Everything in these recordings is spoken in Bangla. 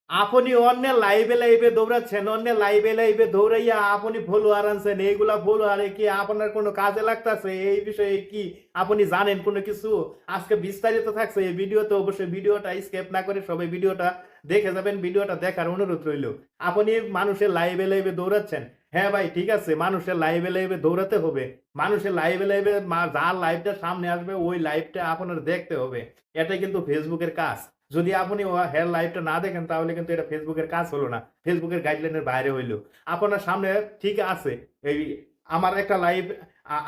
আপনি অন্যের লাইভে লাইভে দৌড়াচ্ছেন, অন্যের লাইভে লাইভে দৌড়াইয়া আপনি ফলোয়ার আনছেন, এইগুলা ফলোয়ারে কি আপনার কোনো কাজে লাগতেছে? এই বিষয়ে কি আপনি জানেন কোনো কিছু? আজকে বিস্তারিত থাকছে এই ভিডিওতে, অবশ্যই ভিডিওটা স্কিপ না করে সবাই ভিডিওটা দেখে যাবেন। ভিডিওটা দেখার অনুরোধ রইল। আপনি মানুষের লাইভে লাইভে দৌড়াচ্ছেন, হ্যাঁ ভাই ঠিক আছে, মানুষের লাইভে লাইভে দৌড়াতে হবে, মানুষের লাইভে লাইভে যার লাইভটা সামনে আসবে ওই লাইভটা আপনার দেখতে হবে। এটাই কিন্তু ফেসবুকের কাজ। যদি আপনি হের লাইভটা না দেখেন তাহলে কিন্তু এটা ফেসবুকের কাজ হলো না, ফেসবুকের গাইডলাইনের বাইরে হইলো। আপনার সামনে ঠিক আছে, এই আমার একটা লাইভ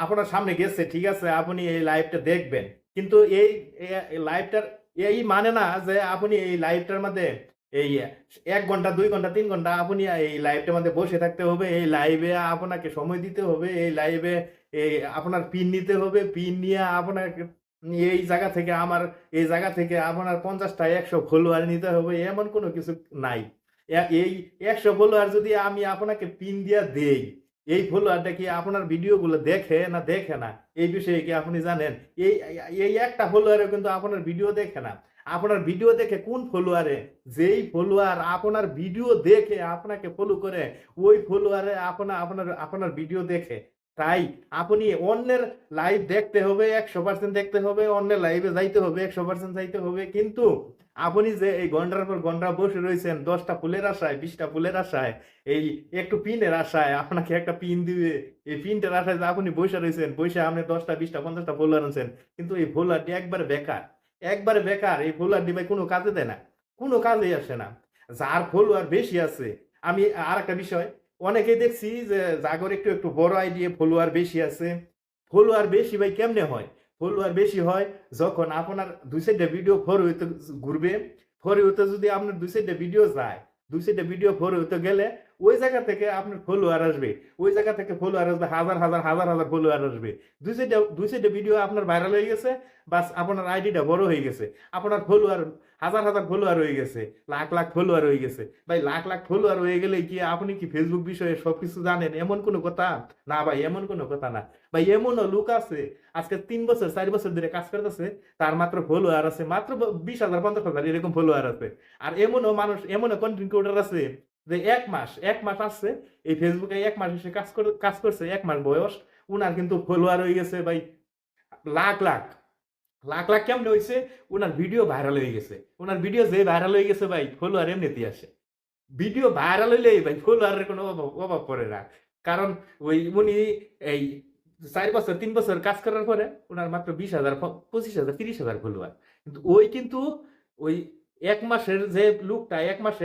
আপনার সামনে গেছে, ঠিক আছে, আপনি এই লাইভটা দেখবেন, কিন্তু এই লাইভটার এই মানে না যে আপনি এই লাইভটার মধ্যে এই 1 ঘন্টা 2 ঘন্টা 3 ঘন্টা আপনি এই লাইভটার মধ্যে বসে থাকতে হবে, এই লাইভে আপনাকে সময় দিতে হবে, এই লাইভে এই আপনার পিন নিতে হবে, পিন নিয়ে আপনাকে এই জায়গা থেকে আমার এই জায়গা থেকে আপনার 50টা 100 ফলোয়ার নিতে হবে, এমন কোনো কিছু নাই। এই 100 ফলোয়ার যদি আমি আপনাকে পিন দিয়া দেই, এই ফলোয়ারটা কি আপনার ভিডিওগুলো দেখে না দেখে না, এই বিষয়ে কি আপনি জানেন? এই এই একটা ফলোয়ারে কিন্তু আপনার ভিডিও দেখে না। আপনার ভিডিও দেখে কোন ফলোয়ারে, যেই ফলোয়ার আপনার ভিডিও দেখে আপনাকে ফলো করে, ওই ফলোয়ারে আপনার আপনার আপনার ভিডিও দেখে। তাই আপনি অন্যের লাইভ দেখতে হবে, 100% দেখতে হবে, অন্যের লাইভে যাইতে হবে, 100% যাইতে হবে, কিন্তু আপনি যে এই ঘন্টার পর ঘন্টা বসে রয়েছেন 10টা ফুলের আশায়, 20টা ফুলের আশায়, এই একটু পিনের আশায়, আপনাকে একটা পিন দিবে, এই পিনটার আশায় যে আপনি বসে রয়েছেন, বসে আপনি 10টা 20টা 50টা ফলোয়ার আনছেন, কিন্তু এই ফলোয়ারটি একবারে বেকার, একবারে বেকার। এই ফলোয়ারটি ভাই কোনো কাজে দেয় না, কোনো কাজেই আসে না। যার ফলোয়ার বেশি আছে, আমি আর একটা বিষয়, অনেকেই দেখছি যে জাগর একটু একটু বড় আইডিয়া ফলোয়ার বেশি আছে। ফলোয়ার বেশি ভাই কেমনে হয়? ফলোয়ার বেশি হয় যখন আপনার দুই সাইডে ভিডিও ফর হইতে ঘুরবে, ফর হইতে যদি আপনার দুই সাইডে ভিডিও যায়, দুই সাইডে ভিডিও ফর হইতে গেলে ওই জায়গা থেকে আপনার ফলোয়ার আসবে, ওই জায়গা থেকে ফলোয়ার আসবে, হাজার হাজার হাজার হাজার ফলোয়ার আসবে। দুই সাইডে ভিডিও আপনার ভাইরাল হয়ে গেছে, বাস আপনার আইডিটা বড় হয়ে গেছে, আপনার ফলোয়ার হাজার হাজার ফলোয়ার হয়ে গেছে, লাখ লাখ ফলোয়ার হয়ে গেছে। ভাই লাখ লাখ ফলোয়ার হয়ে গেলে কি আপনি কি ফেসবুক বিষয়ে সবকিছু জানেন এমন কোনো কথা? না ভাই, এমন কোনো কথা না। ভাই এমনও লোক আছে আজকে 3 বছর 4 বছর ধরে কাজ করতেছে, তার মাত্র ফলোয়ার আছে মাত্র 20,000 50,000 এরকম ফলোয়ার আছে। আর এমনও মানুষ, এমনও কন্টেন্ট ক্রিয়েটর আছে যে 1 মাস আসছে এই ফেসবুকে, 1 মাস এসে কাজ করছে, 1 মাস বয়স, উনার কিন্তু ফলোয়ার হয়ে গেছে ভাই লাখ লাখ। লাখ লাখ কেমনে হয়েছে? উনার ভিডিও ভাইরাল হয়ে গেছে, উনার ভিডিও যে ভাইরাল হয়ে গেছে ভাই, ফলোয়ার এমনিতেই আসে। ভিডিও ভাইরাল হইলেই ভাই ফলোয়ারের কোনো অভাব অভাব পড়ে না। কারণ ওই উনি এই 4 বছর 3 বছর কাজ করার পরে উনার মাত্র 20,000 25,000 30,000 ফলোয়ার। কিন্তু ওই 1 মাসের যে লোকটা 1 মাসে